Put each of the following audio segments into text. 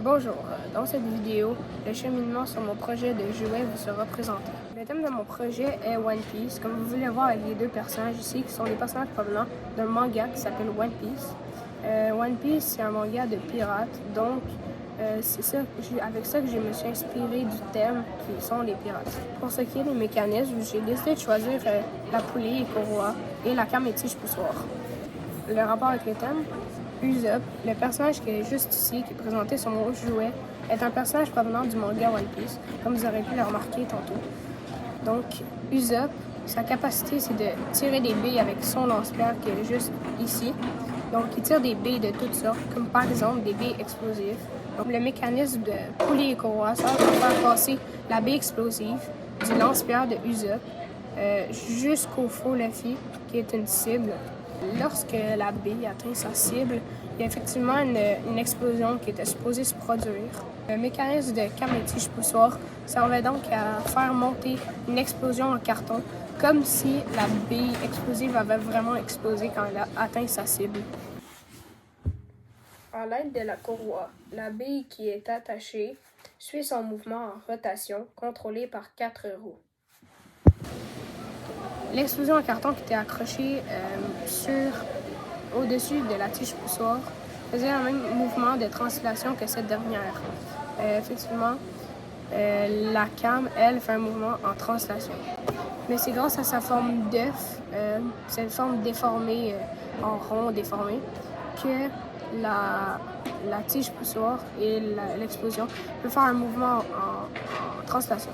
Bonjour, dans cette vidéo, le cheminement sur mon projet de jouet vous sera présenté. Le thème de mon projet est One Piece, comme vous voulez voir avec les deux personnages ici, qui sont des personnages provenant d'un manga qui s'appelle One Piece. One Piece, c'est un manga de pirates, donc c'est avec ça que je me suis inspiré du thème qui sont les pirates. Pour ce qui est des mécanismes, j'ai décidé de choisir la poulie Ikoroa et la canne tige poussoir. Le rapport avec le thème, Usopp, le personnage qui est juste ici, qui est présenté sur mon jouet, est un personnage provenant du manga One Piece, comme vous aurez pu le remarquer tantôt. Donc, Usopp, sa capacité, c'est de tirer des billes avec son lance-pierre qui est juste ici. Donc, il tire des billes de toutes sortes, comme par exemple des billes explosives. Donc, le mécanisme de poulie Ikoroa, ça va faire passer la bille explosive du lance-pierre de Usopp jusqu'au faux Luffy, qui est une cible. Lorsque la bille atteint sa cible, il y a effectivement une explosion qui était supposée se produire. Le mécanisme de canne tige poussoir servait donc à faire monter une explosion en carton, comme si la bille explosive avait vraiment explosé quand elle a atteint sa cible. À l'aide de la courroie, la bille qui est attachée suit son mouvement en rotation, contrôlé par 4 roues. L'explosion en carton qui était accrochée au-dessus de la tige poussoir faisait le même mouvement de translation que cette dernière. Effectivement, la canne, elle, fait un mouvement en translation. Mais c'est grâce à sa forme d'œuf, cette forme déformée, en rond déformé, que la tige poussoir et l'explosion peuvent faire un mouvement en translation.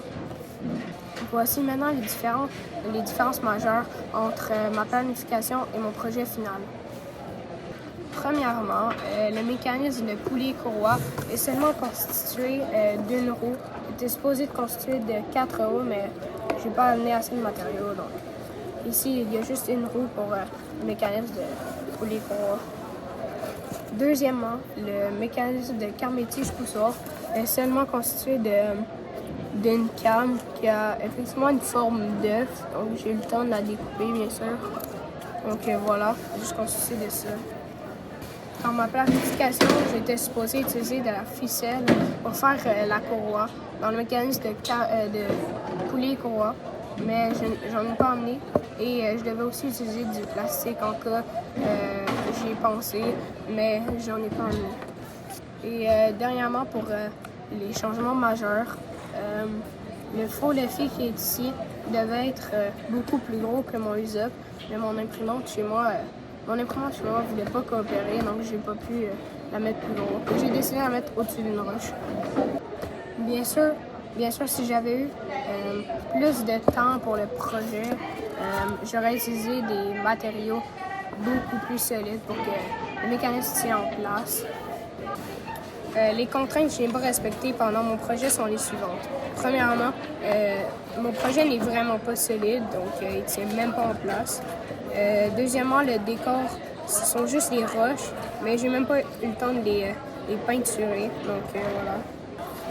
Voici maintenant les différences majeures entre ma planification et mon projet final. Premièrement, le mécanisme de poulie Ikoroa est seulement constitué d'une roue. Il était supposé être constitué de 4 roues, mais je n'ai pas amené assez de matériaux. Donc, ici, il y a juste une roue pour le mécanisme de poulie Ikoroa. Deuxièmement, le mécanisme de canne tige poussoir est seulement constitué d'une canne qui a effectivement une forme d'œuf. Donc, j'ai eu le temps de la découper, bien sûr. Donc, voilà, juste constitué de ça. Dans ma planification, j'étais supposée utiliser de la ficelle pour faire la courroie dans le mécanisme de poulie Ikoroa, mais j'en ai pas emmené. Et je devais aussi utiliser du plastique en cas j'y ai pensé, mais j'en ai pas emmené. Et dernièrement, pour les changements majeurs, le faux Luffy qui est ici devait être beaucoup plus gros que mon Usopp, mais mon imprimante chez moi ne voulait pas coopérer, donc j'ai pas pu la mettre plus gros. J'ai décidé de la mettre au-dessus d'une roche. Bien sûr, si j'avais eu plus de temps pour le projet, j'aurais utilisé des matériaux beaucoup plus solides pour que le mécanisme tienne en place. Les contraintes que je n'ai pas respectées pendant mon projet sont les suivantes. Premièrement, mon projet n'est vraiment pas solide, donc il ne tient même pas en place. Deuxièmement, le décor, ce sont juste les roches, mais j'ai même pas eu le temps de les peinturer, donc voilà.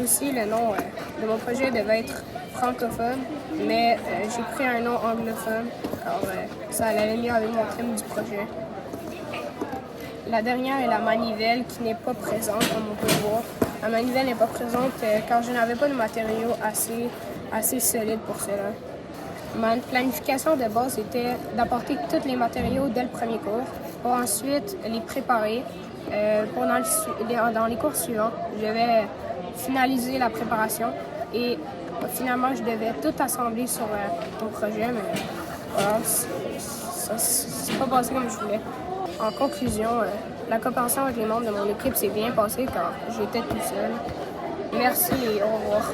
Aussi, le nom de mon projet devait être francophone, mais j'ai pris un nom anglophone, alors ça allait mieux avec mon thème du projet. La dernière est la manivelle qui n'est pas présente, comme on peut voir. La manivelle n'est pas présente car je n'avais pas de matériaux assez solides pour cela. Ma planification de base était d'apporter tous les matériaux dès le premier cours pour ensuite les préparer. Dans les cours suivants, je devais finaliser la préparation et finalement, je devais tout assembler sur mon projet, mais voilà, ça c'est pas passé comme je voulais. En conclusion, la coopération avec les membres de mon équipe s'est bien passée car j'étais tout seul. Merci et au revoir.